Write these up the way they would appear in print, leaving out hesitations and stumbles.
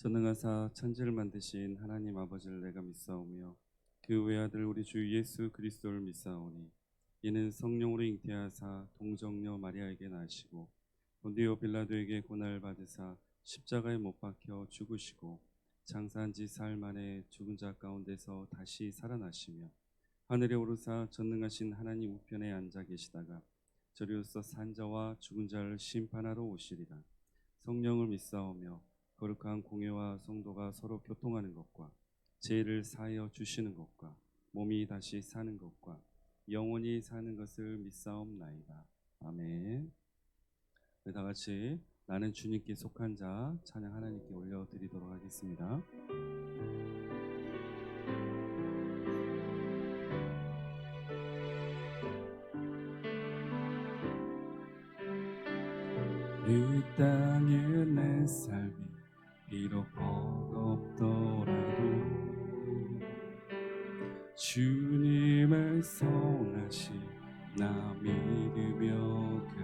전능하사 천지를 만드신 하나님 아버지를 내가 믿사오며 그 외아들 우리 주 예수 그리스도를 믿사오니 이는 성령으로 잉태하사 동정녀 마리아에게 나시고 본디오 빌라도에게 고난을 받으사 십자가에 못 박혀 죽으시고 장사한 지 사흘 만에 죽은 자 가운데서 다시 살아나시며 하늘에 오르사 전능하신 하나님 우편에 앉아 계시다가 저리로서 산 자와 죽은 자를 심판하러 오시리라. 성령을 믿사오며 거룩한 공회와 성도가 서로 교통하는 것과 죄를 사하여 주시는 것과 몸이 다시 사는 것과 영원히 사는 것을 믿사옵나이다. 아멘. 네, 다 같이 나는 주님께 속한 자 찬양 하나님께 올려드리도록 하겠습니다. 이 땅에 내 삶이 비록 버겁더라도 주님의 선하심 나 믿으며 가리.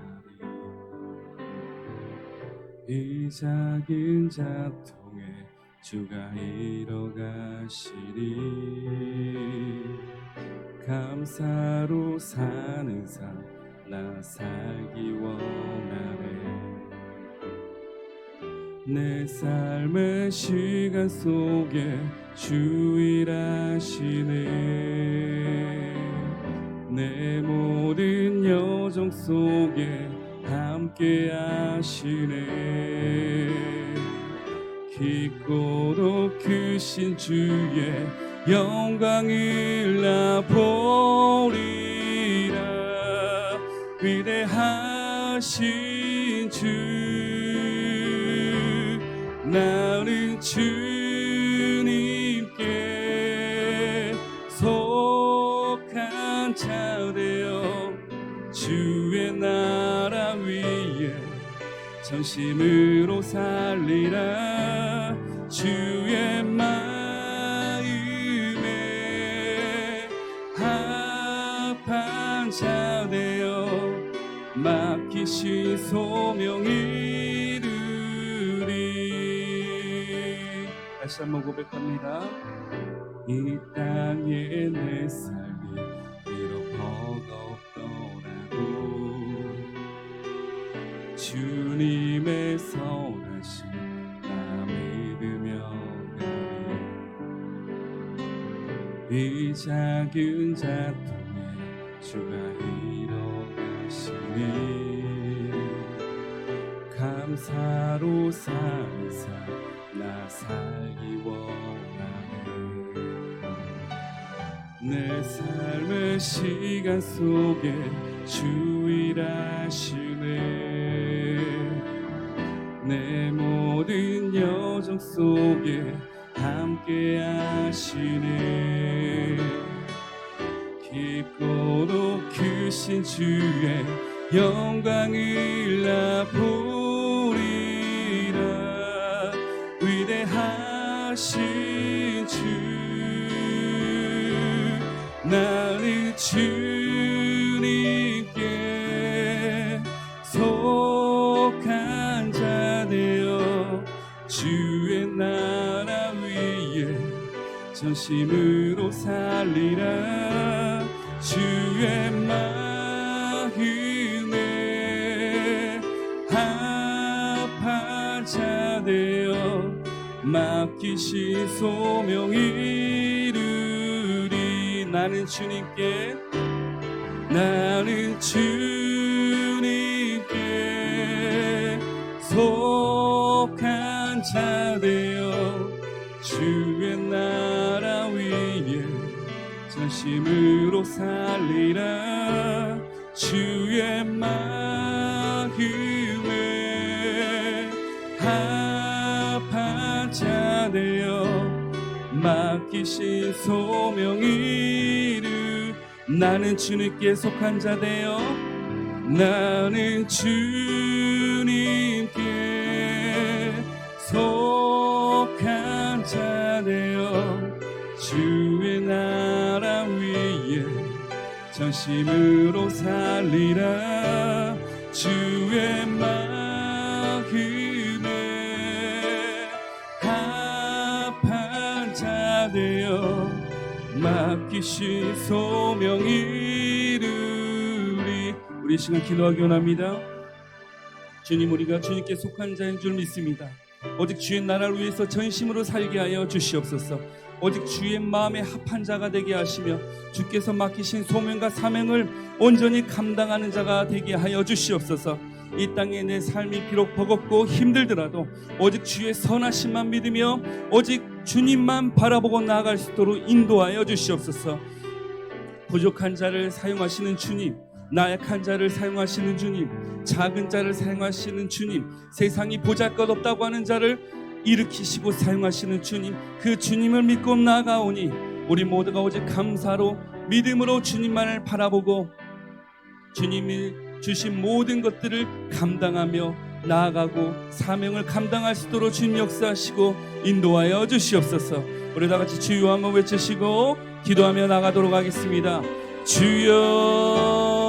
이 작은 자통에 주가 이뤄가시니 감사로 사는 삶 나 살기 원하네. 내 삶의 시간 속에 주 일하시네. 내 모든 여정 속에 함께 하시네. 깊고도 크신 주의 영광을 나 보리라. 위대하신 주 나는 주님께 속한 자 되어 주의 나라 위에 전심으로 살리라. 주의 마음에 합한 자 되어 맡기신 소명 이루리. 다시 한번 고백합니다. 이 땅에 내 삶이 비록 버겁더라도 주님의 선하심 나 믿으며 가리. 이 작은 자통에 주가 이뤄가시니 감사로 사는 삶 나 살기 원하네. 내 삶의 시간 속에 주 일하시네. 내 모든 여정 속에 함께 하시네. 깊고도 크신 주의 영광을 나 보리라. 위대하신 주 나는 주님께 속한 자 되어 주의 나라 위에 전심으로 살리라. 주의 마음에 합한 자 되어 맡기신 소명 이루리. 나는 주님께 속한 자 되어 주의 나라 위에 전심으로 살리라. 주의 마음에 합한 자 되어 맡기신 소명 이루. 나는 주님께 속한 자 되어 나는 주님께 속한 자 되어 주의 나라 위에 전심으로 살리라. 주의 마음에 되어 맡기신 소명 이루리. 우리 시간 기도하기 원합니다. 주님, 우리가 주님께 속한 자인 줄 믿습니다. 오직 주의 나라를 위해서 전심으로 살게 하여 주시옵소서. 오직 주의 마음에 합한 자가 되게 하시며 주께서 맡기신 소명과 사명을 온전히 감당하는 자가 되게 하여 주시옵소서. 이 땅에 내 삶이 비록 버겁고 힘들더라도 오직 주의 선하심만 믿으며 오직 주님만 바라보고 나아갈 수 있도록 인도하여 주시옵소서. 부족한 자를 사용하시는 주님, 나약한 자를 사용하시는 주님, 작은 자를 사용하시는 주님, 세상이 보잘것없다고 하는 자를 일으키시고 사용하시는 주님, 그 주님을 믿고 나아가오니 우리 모두가 오직 감사로 믿음으로 주님만을 바라보고 주님이 주신 모든 것들을 감당하며 나아가고 사명을 감당할 수 있도록 주님 역사하시고 인도하여 주시옵소서. 우리 다 같이 주여 한번 외치시고 기도하며 나가도록 하겠습니다. 주여.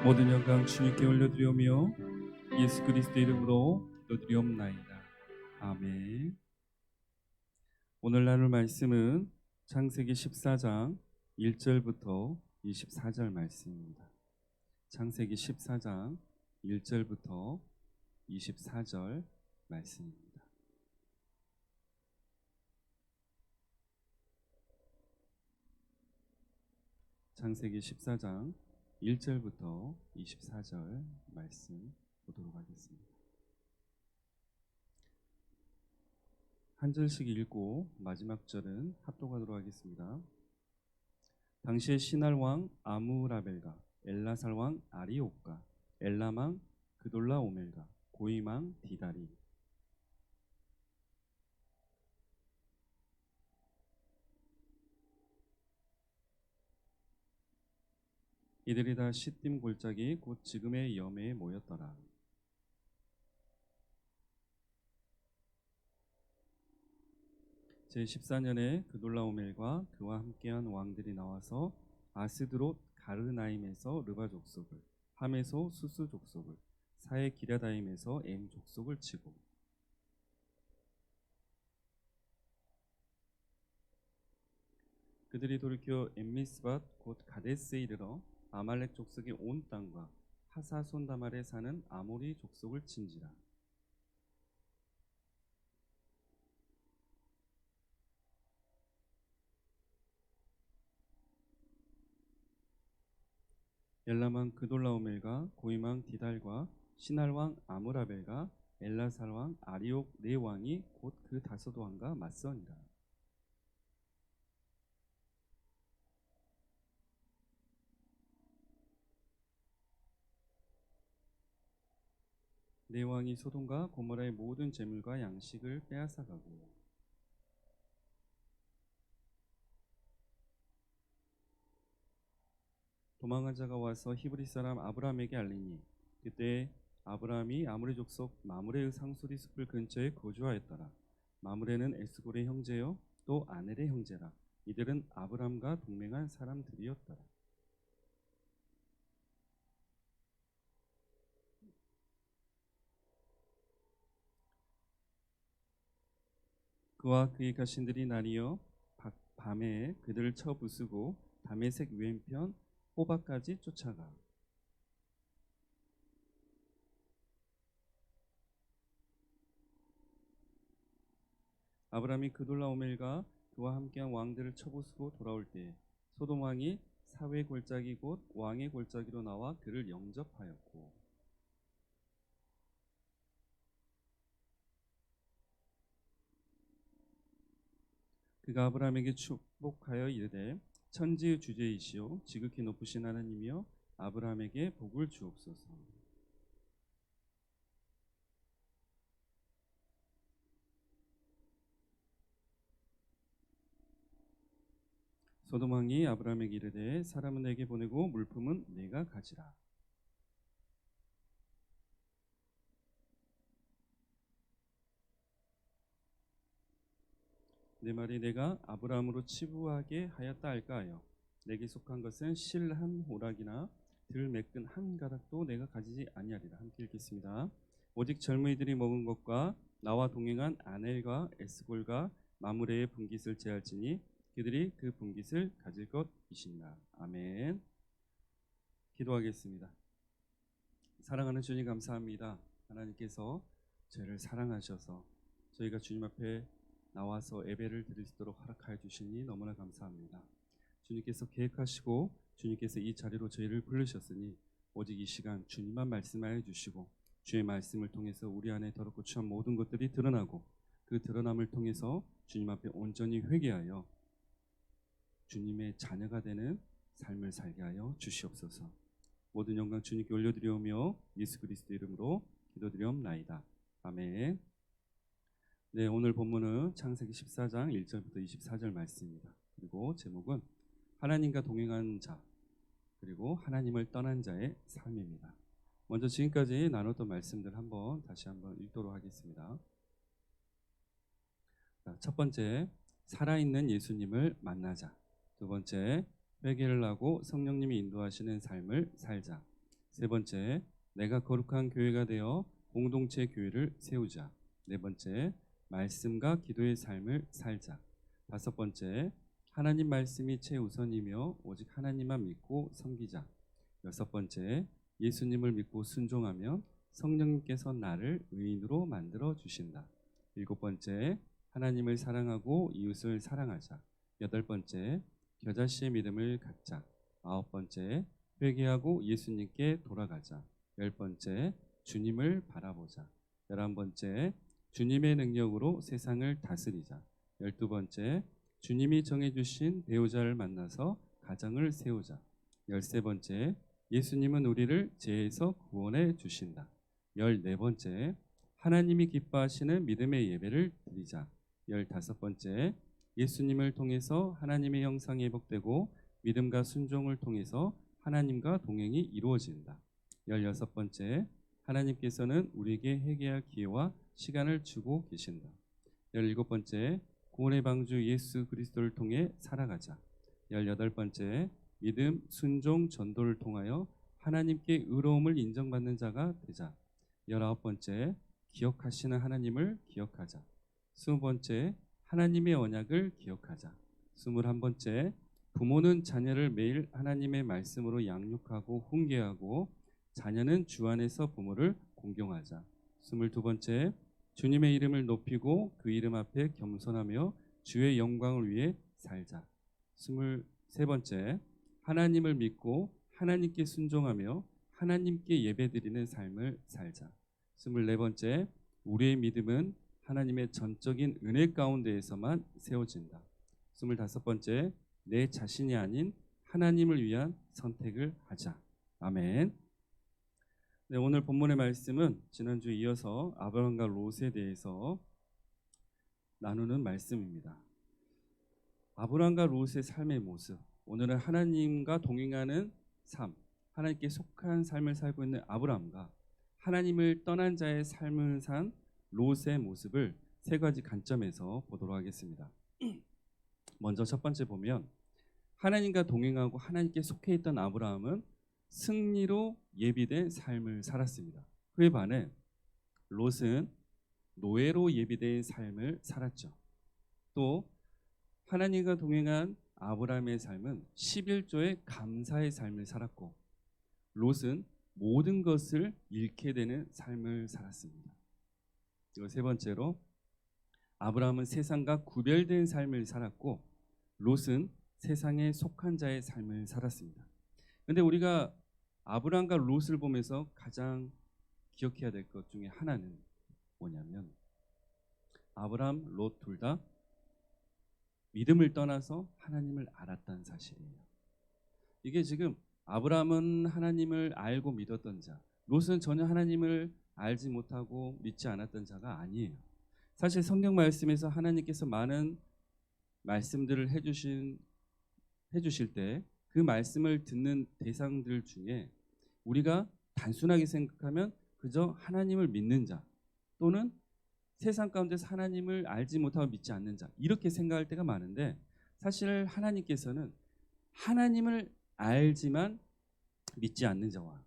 모든 영광 주님께 올려드리오며 예수 그리스도 이름으로 기도드리옵나이다. 아멘. 오늘 나눌 말씀은 창세기 14장 1절부터 24절 말씀입니다. 창세기 14장 1절부터 24절 말씀입니다. 창세기 14장 1절부터 24절 말씀 보도록 하겠습니다. 한 절씩 읽고 마지막 절은 합독하도록 하겠습니다. 당시에 시날 왕 아무라벨과 엘라살 왕 아리옥과 엘람 그돌라오멜과 고임 왕 디다리 이들이 다 시딤 골짜기 곧 지금의 여매에 모였더라. 제14년에 그돌라오멜과 그와 함께한 왕들이 나와서 아스드롯 가르나임에서 르바 족속을, 함에서 수스 족속을, 사해 기랴다임에서 엠 족속을 치고 그들이 돌이켜 엠미스밭 곧 가데스에 이르러 아말렉 족속의 온 땅과 하사손다말에 사는 아모리 족속을 친지라. 엘람 왕 그돌라오멜과 고임 왕 디달과 시날 왕 아무라벨과 엘라살 왕 아리옥 네 왕이 곧 그 다섯 왕과 맞서니라. 네 왕이 소돔과 고모라의 모든 재물과 양식을 빼앗아가고 도망한 자가 와서 히브리 사람 아브라함에게 알리니 그때 아브라함이 아므리 족속 마므레의 상수리 숲을 근처에 거주하였더라. 마므레는 에스골의 형제요 또 아넬의 형제라. 이들은 아브라함과 동맹한 사람들이었더라. 그와 그의 가신들이 나뉘어 밤에 그들을 쳐 부수고 다메섹 왼편 호바까지 쫓아가 아브라함이 그돌라오멜과 그와 함께한 왕들을 쳐부수고 돌아올 때 소돔 왕이 사회 골짜기 곧 왕의 골짜기로 나와 그를 영접하였고 그가 아브라함에게 축복하여 이르되 천지의 주제이시오 지극히 높으신 하나님이여 아브라함에게 복을 주옵소서. 소돔 왕이 아브라함에게 이르되 사람은 내게 보내고 물품은 내가 가지라. 내 말이 내가 아브라함으로 치부하게 하였다 할까 하여 내게 속한 것은 실 한 호락이나 들 매끈 한 가닥도 내가 가지지 아니하리라. 함께 읽겠습니다. 오직 젊은이들이 먹은 것과 나와 동행한 아넬과 에스골과 마므레의 분깃을 제할지니 그들이 그 분깃을 가질 것이시니라. 아멘. 기도하겠습니다. 사랑하는 주님 감사합니다. 하나님께서 저희를 사랑하셔서 저희가 주님 앞에 나와서 예배를 드릴 수 있도록 허락하여 주시니 너무나 감사합니다. 주님께서 계획하시고 주님께서 이 자리로 저희를 부르셨으니 오직 이 시간 주님만 말씀하여 주시고 주의 말씀을 통해서 우리 안에 더럽고 추한 모든 것들이 드러나고 그 드러남을 통해서 주님 앞에 온전히 회개하여 주님의 자녀가 되는 삶을 살게 하여 주시옵소서. 모든 영광 주님께 올려드리오며 예수 그리스도 이름으로 기도드리옵나이다. 아멘. 네, 오늘 본문은 창세기 14장 1절부터 24절 말씀입니다. 그리고 제목은 하나님과 동행한 자 그리고 하나님을 떠난 자의 삶입니다. 먼저 지금까지 나눴던 말씀들 다시 한번 읽도록 하겠습니다. 첫 번째, 살아있는 예수님을 만나자. 두 번째, 회개를 하고 성령님이 인도하시는 삶을 살자. 세 번째, 내가 거룩한 교회가 되어 공동체 교회를 세우자. 네 번째, 말씀과 기도의 삶을 살자. 다섯 번째, 하나님 말씀이 최우선이며 오직 하나님만 믿고 섬기자. 여섯 번째, 예수님을 믿고 순종하면 성령님께서 나를 의인으로 만들어 주신다. 일곱 번째, 하나님을 사랑하고 이웃을 사랑하자. 여덟 번째, 겨자씨의 믿음을 갖자. 아홉 번째, 회개하고 예수님께 돌아가자. 열 번째, 주님을 바라보자. 11번째, 주님의 능력으로 세상을 다스리자. 12번째, 주님이 정해주신 배우자를 만나서 가정을 세우자. 13번째, 예수님은 우리를 죄에서 구원해 주신다. 14번째, 하나님이 기뻐하시는 믿음의 예배를 드리자. 15번째, 예수님을 통해서 하나님의 형상이 회복되고 믿음과 순종을 통해서 하나님과 동행이 이루어진다. 16번째, 하나님께서는 우리에게 회개할 기회와 시간을 주고 계신다. 17번째, 구원의 방주 예수 그리스도를 통해 살아가자. 18번째, 믿음, 순종, 전도를 통하여 하나님께 의로움을 인정받는 자가 되자. 19번째, 기억하시는 하나님을 기억하자. 20번째, 하나님의 언약을 기억하자. 21번째, 부모는 자녀를 매일 하나님의 말씀으로 양육하고 훈계하고 자녀는 주 안에서 부모를 공경하자. 22번째, 주님의 이름을 높이고 그 이름 앞에 겸손하며 주의 영광을 위해 살자. 23번째, 하나님을 믿고 하나님께 순종하며 하나님께 예배드리는 삶을 살자. 24번째, 우리의 믿음은 하나님의 전적인 은혜 가운데에서만 세워진다. 25번째, 내 자신이 아닌 하나님을 위한 선택을 하자. 아멘. 네, 오늘 본문의 말씀은 지난주에 이어서 아브라함과 롯에 대해서 나누는 말씀입니다. 아브라함과 롯의 삶의 모습, 오늘은 하나님과 동행하는 삶, 하나님께 속한 삶을 살고 있는 아브라함과 하나님을 떠난 자의 삶을 산 롯의 모습을 세 가지 관점에서 보도록 하겠습니다. 먼저 첫 번째 보면 하나님과 동행하고 하나님께 속해 있던 아브라함은 승리로 예비된 삶을 살았습니다. 그에 반해 롯은 노예로 예비된 삶을 살았죠. 또 하나님과 동행한 아브라함의 삶은 11조의 감사의 삶을 살았고 롯은 모든 것을 잃게 되는 삶을 살았습니다. 그리고 세 번째로 아브라함은 세상과 구별된 삶을 살았고 롯은 세상에 속한 자의 삶을 살았습니다. 그런데 우리가 아브라함과 롯을 보면서 가장 기억해야 될 것 중에 하나는 뭐냐면 아브라함, 롯 둘 다 믿음을 떠나서 하나님을 알았다는 사실이에요. 이게 지금 아브라함은 하나님을 알고 믿었던 자, 롯은 전혀 하나님을 알지 못하고 믿지 않았던 자가 아니에요. 사실 성경 말씀에서 하나님께서 많은 말씀들을 해주실 때 그 말씀을 듣는 대상들 중에 우리가 단순하게 생각하면 그저 하나님을 믿는 자 또는 세상 가운데서 하나님을 알지 못하고 믿지 않는 자 이렇게 생각할 때가 많은데 사실 하나님께서는 하나님을 알지만 믿지 않는 자와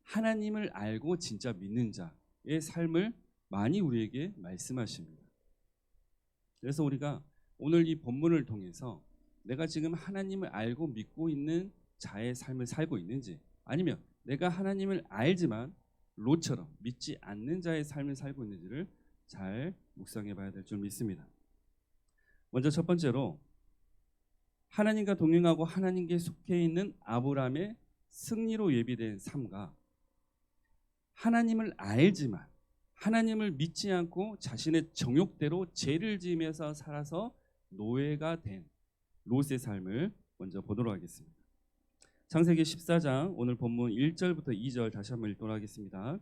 하나님을 알고 진짜 믿는 자의 삶을 많이 우리에게 말씀하십니다. 그래서 우리가 오늘 이 본문을 통해서 내가 지금 하나님을 알고 믿고 있는 자의 삶을 살고 있는지 아니면 내가 하나님을 알지만 롯처럼 믿지 않는 자의 삶을 살고 있는지를 잘 묵상해 봐야 될 줄 믿습니다. 먼저 첫 번째로 하나님과 동행하고 하나님께 속해 있는 아브라함의 승리로 예비된 삶과 하나님을 알지만 하나님을 믿지 않고 자신의 정욕대로 죄를 지으면서 살아서 노예가 된 롯의 삶을 먼저 보도록 하겠습니다. 창세기 14장 오늘 본문 1절부터 2절 다시 한번 읽도록 하겠습니다.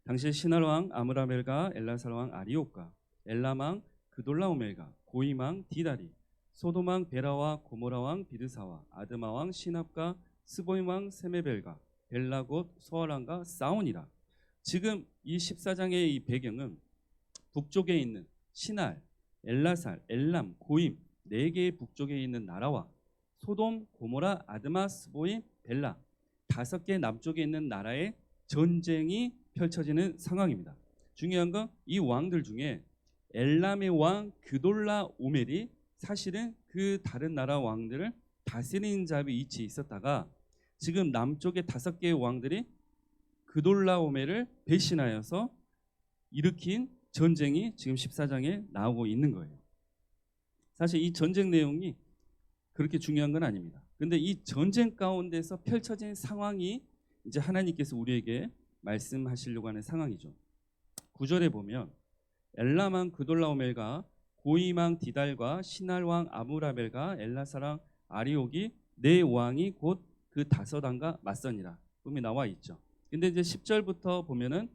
당시 시날 왕 아므라멜과 엘라살 왕 아리옥과 엘람 왕 그돌라오멜과 고임 왕 디다리 소돔 왕 베라와 고모라 왕 비르사와 아드마 왕 시납과 스보임 왕 세메벨과 벨라 곧 소알 왕과 싸우니라. 지금 이 14장의 이 배경은 북쪽에 있는 시날, 엘라살, 엘람, 고임 4개의 북쪽에 있는 나라와 소돔, 고모라, 아드마, 스보임, 벨라 5개 남쪽에 있는 나라의 전쟁이 펼쳐지는 상황입니다. 중요한 건 이 왕들 중에 엘람의 왕 그돌라 오멜이 사실은 그 다른 나라 왕들을 다스리는 자의 위치에 있었다가 지금 남쪽의 5개의 왕들이 그돌라오메를 배신하여서 일으킨 전쟁이 지금 14장에 나오고 있는 거예요. 사실 이 전쟁 내용이 그렇게 중요한 건 아닙니다. 근데 이 전쟁 가운데서 펼쳐진 상황이 이제 하나님께서 우리에게 말씀하시려고 하는 상황이죠. 9절에 보면 엘라망 그돌라오멜과 고이망 디달과 신할왕 아무라벨과 엘라사랑 아리옥이 네 왕이 곧 그 5왕과 맞서니라. 분명히 나와 있죠. 근데 이제 10절부터 보면은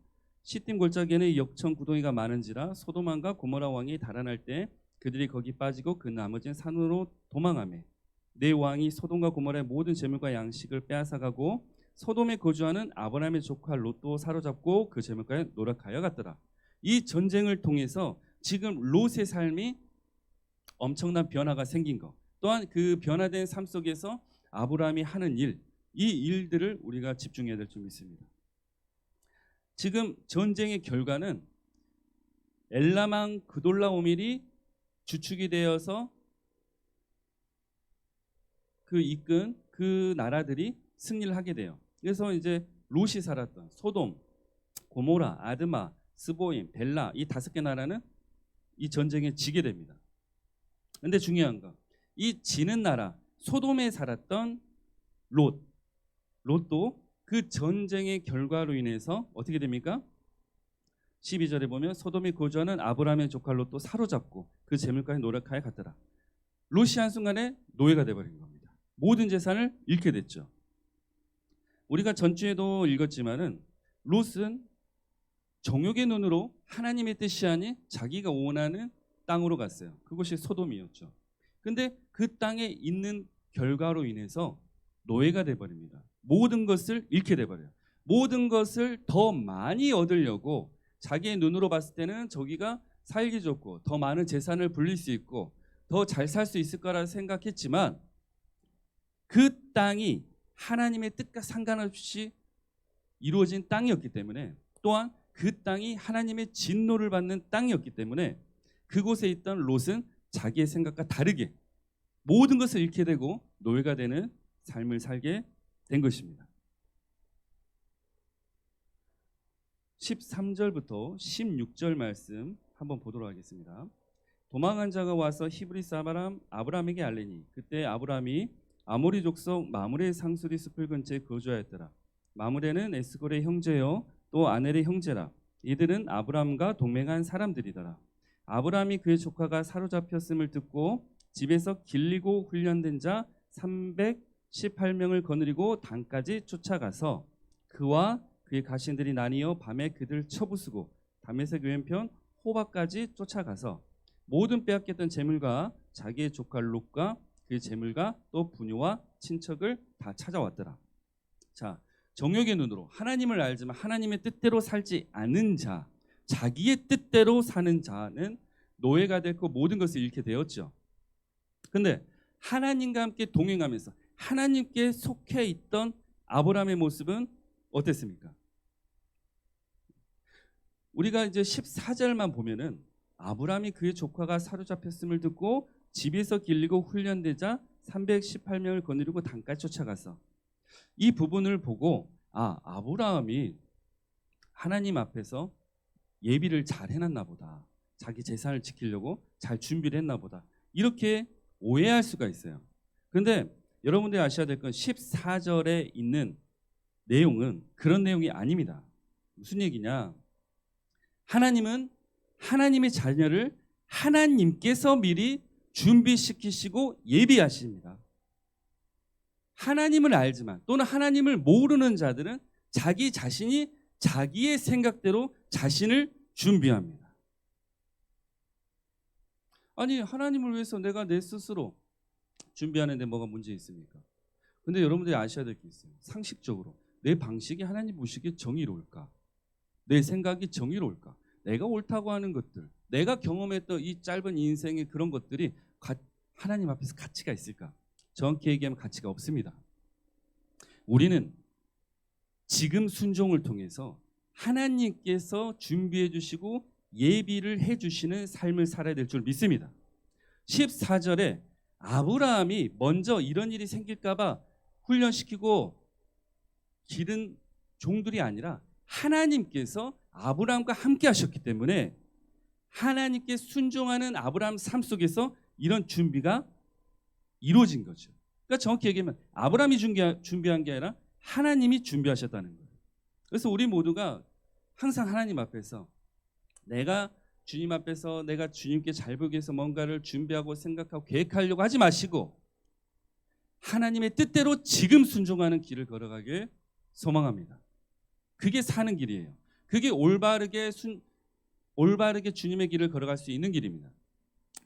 시딤 골짜기에는 역청 구덩이가 많은지라 소돔왕과 고모라 왕이 달아날 때 그들이 거기 빠지고 그 나머지는 산으로 도망하매 네 왕이 소돔과 고모라의 모든 재물과 양식을 빼앗아가고 소돔에 거주하는 아브라함의 조카 롯도 사로잡고 그 재물가에 노력하여 갔더라. 이 전쟁을 통해서 지금 롯의 삶이 엄청난 변화가 생긴 것, 또한 그 변화된 삶 속에서 아브라함이 하는 일, 이 일들을 우리가 집중해야 될 줄 믿습니다. 지금 전쟁의 결과는 엘라망 그돌라오멜이 주축이 되어서 그 이끈 그 나라들이 승리를 하게 돼요. 그래서 이제 롯이 살았던 소돔, 고모라, 아드마, 스보임, 벨라 이 5개 나라는 이 전쟁에 지게 됩니다. 근데 중요한 거, 이 지는 나라 소돔에 살았던 롯도 그 전쟁의 결과로 인해서 어떻게 됩니까? 12절에 보면 소돔에 거주하는 아브라함의 조카 롯도 사로잡고 그 재물까지 노력하여 갔더라. 롯이 한순간에 노예가 되어버린 겁니다. 모든 재산을 잃게 됐죠. 우리가 전주에도 읽었지만은 롯은 정욕의 눈으로 하나님의 뜻이 아닌 자기가 원하는 땅으로 갔어요. 그것이 소돔이었죠. 근데 그 땅에 있는 결과로 인해서 노예가 돼버립니다. 모든 것을 잃게 돼버려요. 모든 것을 더 많이 얻으려고 자기의 눈으로 봤을 때는 저기가 살기 좋고 더 많은 재산을 불릴 수 있고 더 잘 살 수 있을 거라 생각했지만 그 땅이 하나님의 뜻과 상관없이 이루어진 땅이었기 때문에, 또한 그 땅이 하나님의 진노를 받는 땅이었기 때문에 그곳에 있던 롯은 자기의 생각과 다르게 모든 것을 잃게 되고 노예가 되는 삶을 살게 된 것입니다. 13절부터 16절 말씀 한번 보도록 하겠습니다. 도망한 자가 와서 히브리 사람 아브라함에게 알리니 그때 아브라함이 아모리 족속 마므레 상수리 숲을 근처에 거주하였더라. 마므레는 에스골의 형제요 또 아넬의 형제라. 이들은 아브라함과 동맹한 사람들이더라. 아브라함이 그의 조카가 사로잡혔음을 듣고 집에서 길리고 훈련된 자 318명을 거느리고 단까지 쫓아가서 그와 그의 가신들이 나뉘어 밤에 그들 쳐부수고 다메섹 왼편 호바까지 쫓아가서 모든 빼앗겼던 재물과 자기의 조카 롯과 그의 재물과 또 부녀와 친척을 다 찾아왔더라. 자, 정욕의 눈으로 하나님을 알지만 하나님의 뜻대로 살지 않는 자, 자기의 뜻대로 사는 자는 노예가 되고 모든 것을 잃게 되었죠. 근데 하나님과 함께 동행하면서 하나님께 속해 있던 아브라함의 모습은 어땠습니까? 우리가 이제 14절만 보면은 아브라함이 그의 조카가 사로잡혔음을 듣고 집에서 길리고 훈련되자 318명을 거느리고 단까지 쫓아가서, 이 부분을 보고 아브라함이 하나님 앞에서 예비를 잘 해놨나 보다, 자기 재산을 지키려고 잘 준비를 했나 보다, 이렇게 오해할 수가 있어요. 그런데 여러분들이 아셔야 될 건 14절에 있는 내용은 그런 내용이 아닙니다. 무슨 얘기냐? 하나님은 하나님의 자녀를 하나님께서 미리 준비시키시고 예비하십니다. 하나님을 알지만 또는 하나님을 모르는 자들은 자기 자신이 자기의 생각대로 자신을 준비합니다. 아니, 하나님을 위해서 내가 내 스스로 준비하는데 뭐가 문제 있습니까? 근데 여러분들이 아셔야 될 게 있어요. 상식적으로 내 방식이 하나님 보시기에 정의로울까? 내 생각이 정의로울까? 내가 옳다고 하는 것들, 내가 경험했던 이 짧은 인생의 그런 것들이 하나님 앞에서 가치가 있을까? 정확히 얘기하면 가치가 없습니다. 우리는 지금 순종을 통해서 하나님께서 준비해 주시고 예비를 해 주시는 삶을 살아야 될 줄 믿습니다. 14절에 아브라함이 먼저 이런 일이 생길까 봐 훈련시키고 기른 종들이 아니라 하나님께서 아브라함과 함께 하셨기 때문에 하나님께 순종하는 아브라함 삶 속에서 이런 준비가 이루어진 거죠. 그러니까 정확히 얘기하면 아브라함이 준비한 게 아니라 하나님이 준비하셨다는 거예요. 그래서 우리 모두가 항상 하나님 앞에서 내가 주님 앞에서 내가 주님께 잘 보기 위해서 뭔가를 준비하고 생각하고 계획하려고 하지 마시고 하나님의 뜻대로 지금 순종하는 길을 걸어가길 소망합니다. 그게 사는 길이에요. 그게 올바르게 주님의 길을 걸어갈 수 있는 길입니다.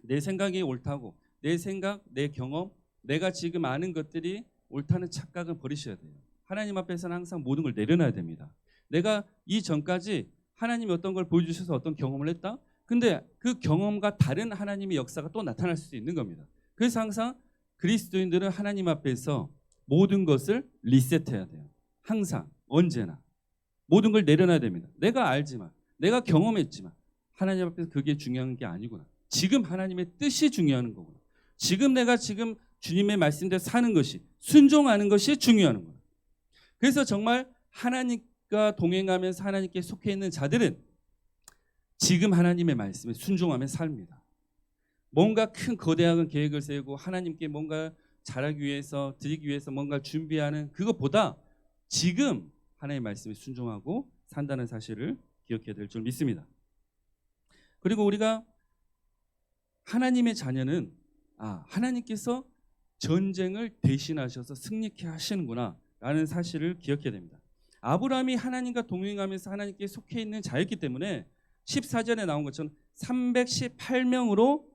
내 생각이 옳다고 내 생각, 내 경험, 내가 지금 아는 것들이 옳다는 착각은 버리셔야 돼요. 하나님 앞에서는 항상 모든 걸 내려놔야 됩니다. 내가 이전까지 하나님이 어떤 걸 보여주셔서 어떤 경험을 했다? 근데 그 경험과 다른 하나님의 역사가 또 나타날 수 있는 겁니다. 그래서 항상 그리스도인들은 하나님 앞에서 모든 것을 리셋해야 돼요. 항상 언제나 모든 걸 내려놔야 됩니다. 내가 알지만 내가 경험했지만 하나님 앞에서 그게 중요한 게 아니구나. 지금 하나님의 뜻이 중요한 거구나. 지금 내가 지금 주님의 말씀대로 사는 것이 순종하는 것이 중요한 거구나. 그래서 정말 하나님과 동행하면서 하나님께 속해 있는 자들은 지금 하나님의 말씀에 순종하며 삽니다. 뭔가 큰 거대한 계획을 세우고 하나님께 뭔가 잘하기 위해서 드리기 위해서 뭔가 준비하는 그것보다 지금 하나님의 말씀에 순종하고 산다는 사실을 기억해야 될 줄 믿습니다. 그리고 우리가 하나님의 자녀는 하나님께서 전쟁을 대신하셔서 승리케 하시는구나 라는 사실을 기억해야 됩니다. 아브라함이 하나님과 동행하면서 하나님께 속해 있는 자였기 때문에 14절에 나온 것처럼 318명으로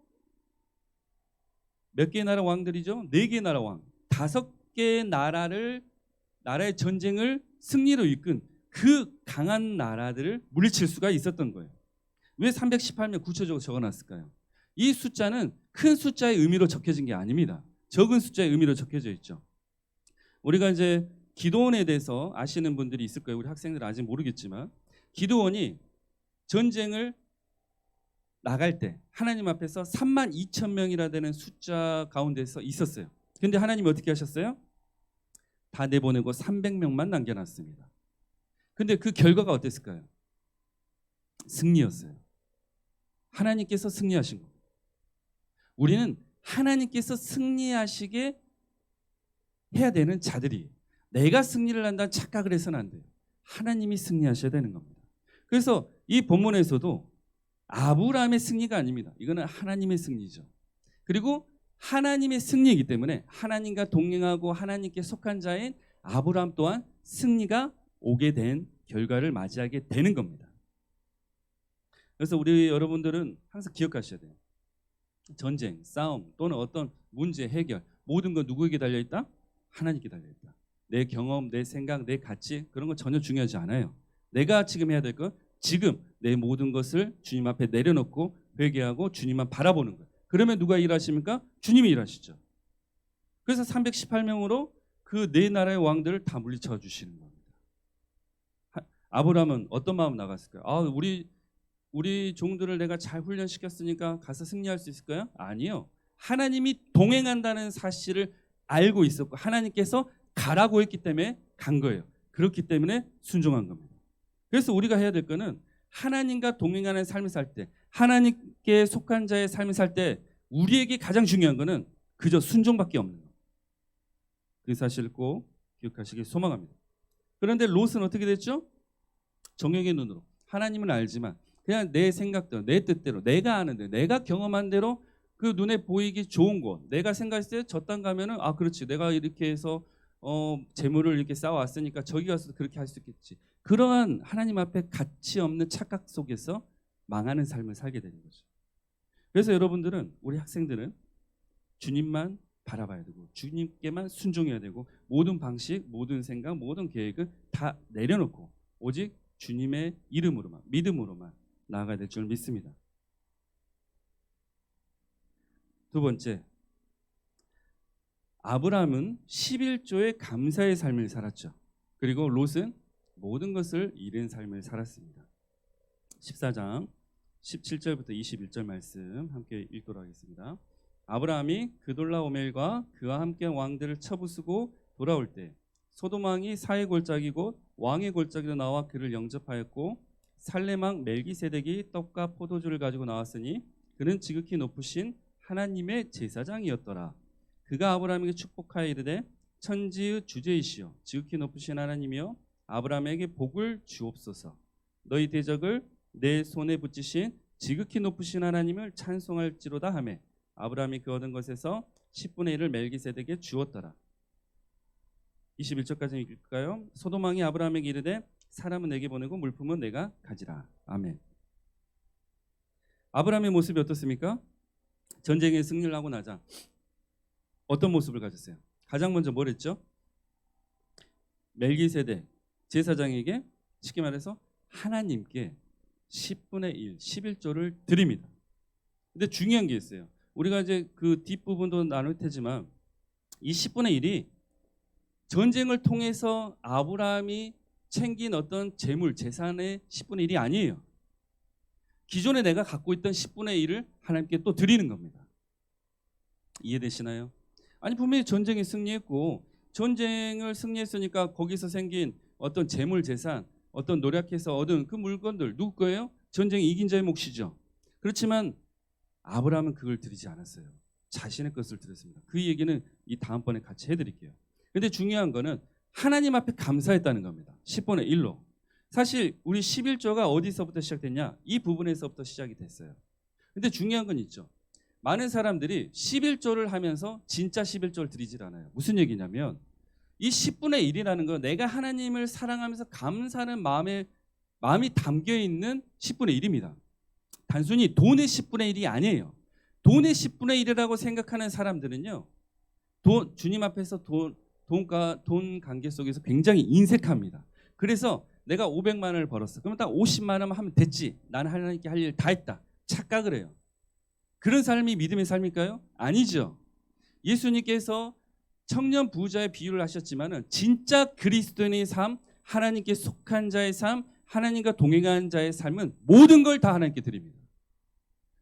몇 개의 나라 왕들이죠? 4개의 나라 왕, 5개의 나라의 전쟁을 승리로 이끈 그 강한 나라들을 물리칠 수가 있었던 거예요. 왜 318명 구체적으로 적어놨을까요? 이 숫자는 큰 숫자의 의미로 적혀진 게 아닙니다. 적은 숫자의 의미로 적혀져 있죠. 우리가 이제 기드온에 대해서 아시는 분들이 있을 거예요. 우리 학생들 아직 모르겠지만 기드온이 전쟁을 나갈 때 하나님 앞에서 32,000명이라 되는 숫자 가운데서 있었어요. 근데 하나님이 어떻게 하셨어요? 다 내보내고 300명만 남겨놨습니다. 근데 그 결과가 어땠을까요? 승리였어요. 하나님께서 승리하신 겁니다. 우리는 하나님께서 승리하시게 해야 되는 자들이 내가 승리를 한다는 착각을 해서는 안 돼요. 하나님이 승리하셔야 되는 겁니다. 그래서 이 본문에서도 아브라함의 승리가 아닙니다. 이거는 하나님의 승리죠. 그리고 하나님의 승리이기 때문에 하나님과 동행하고 하나님께 속한 자인 아브라함 또한 승리가 오게 된 결과를 맞이하게 되는 겁니다. 그래서 우리 여러분들은 항상 기억하셔야 돼요. 전쟁, 싸움 또는 어떤 문제 해결 모든 건 누구에게 달려있다? 하나님께 달려있다. 내 경험, 내 생각, 내 가치 그런 건 전혀 중요하지 않아요. 내가 지금 해야 될 건 지금 내 모든 것을 주님 앞에 내려놓고 회개하고 주님만 바라보는 거예요. 그러면 누가 일하십니까? 주님이 일하시죠. 그래서 318명으로 그 4나라의 왕들을 다 물리쳐 주시는 겁니다. 아브라함은 어떤 마음 나갔을까요? 우리 종들을 내가 잘 훈련시켰으니까 가서 승리할 수 있을까요? 아니요. 하나님이 동행한다는 사실을 알고 있었고 하나님께서 가라고 했기 때문에 간 거예요. 그렇기 때문에 순종한 겁니다. 그래서 우리가 해야 될 거는 하나님과 동행하는 삶을 살 때 하나님께 속한 자의 삶을 살 때 우리에게 가장 중요한 거는 그저 순종밖에 없는 거예요. 그 사실을 꼭 기억하시길 소망합니다. 그런데 롯은 어떻게 됐죠? 정욕의 눈으로 하나님은 알지만 그냥 내 생각대로 내 뜻대로 내가 아는 대로 내가 경험한 대로 그 눈에 보이기 좋은 곳 내가 생각했을 때 저 땅 가면은 그렇지 내가 이렇게 해서 재물을 이렇게 쌓아왔으니까 저기 가서 그렇게 할 수 있겠지. 그러한 하나님 앞에 가치 없는 착각 속에서 망하는 삶을 살게 되는 거죠. 그래서 여러분들은 우리 학생들은 주님만 바라봐야 되고 주님께만 순종해야 되고 모든 방식, 모든 생각, 모든 계획을 다 내려놓고 오직 주님의 이름으로만 믿음으로만 나아가야 될 줄 믿습니다. 두 번째, 아브라함은 11조의 감사의 삶을 살았죠. 그리고 롯은 모든 것을 잃은 삶을 살았습니다. 14장 17절부터 21절 말씀 함께 읽도록 하겠습니다. 아브라함이 그돌라오멜과 그와 함께 왕들을 쳐부수고 돌아올 때 소돔 왕이 사의 골짜기고 왕의 골짜기로 나와 그를 영접하였고 살렘 왕 멜기세덱이 떡과 포도주를 가지고 나왔으니 그는 지극히 높으신 하나님의 제사장이었더라. 그가 아브라함에게 축복하여 이르되 천지의 주제이시여 지극히 높으신 하나님이여 아브라함에게 복을 주옵소서. 너희 대적을 내 손에 붙이신 지극히 높으신 하나님을 찬송할지로다 하매 아브라함이 그 얻은 것에서 10분의 1을 멜기세덱에게 주었더라. 21절까지 읽을까요? 소돔 왕이 아브라함에게 이르되 사람은 내게 보내고 물품은 내가 가지라. 아멘. 아브라함의 모습이 어떻습니까? 전쟁에 승리를 하고 나자 어떤 모습을 가졌어요? 가장 먼저 뭘 했죠? 멜기세덱 제사장에게 쉽게 말해서 하나님께 10분의 1, 11조를 드립니다. 근데 중요한 게 있어요. 우리가 이제 그 뒷부분도 나눌 테지만 이 10분의 1이 전쟁을 통해서 아브라함이 챙긴 어떤 재물, 재산의 10분의 1이 아니에요. 기존에 내가 갖고 있던 10분의 1을 하나님께 또 드리는 겁니다. 이해되시나요? 아니 분명히 전쟁에 승리했고 전쟁을 승리했으니까 거기서 생긴 어떤 재물, 재산, 어떤 노력해서 얻은 그 물건들 누구 거예요? 전쟁에 이긴 자의 몫이죠. 그렇지만 아브라함은 그걸 드리지 않았어요. 자신의 것을 드렸습니다. 그 얘기는 이 다음번에 같이 해드릴게요. 근데 중요한 거는 하나님 앞에 감사했다는 겁니다. 10분의 1로. 사실 우리 11조가 어디서부터 시작됐냐? 이 부분에서부터 시작이 됐어요. 근데 중요한 건 있죠. 많은 사람들이 11조를 하면서 진짜 11조를 드리질 않아요. 무슨 얘기냐면 이 10분의 1이라는 건 내가 하나님을 사랑하면서 감사하는 마음이 담겨있는 10분의 1입니다. 단순히 돈의 10분의 1이 아니에요. 돈의 10분의 1이라고 생각하는 사람들은요. 주님 앞에서 돈 관계 속에서 굉장히 인색합니다. 그래서 내가 500만 원을 벌었어. 그러면 딱 50만 원만 하면 됐지. 나는 하나님께 할 일 다 했다. 착각을 해요. 그런 삶이 믿음의 삶일까요? 아니죠. 예수님께서 청년 부자의 비유를 하셨지만은 진짜 그리스도인의 삶, 하나님께 속한 자의 삶, 하나님과 동행하는 자의 삶은 모든 걸 다 하나님께 드립니다.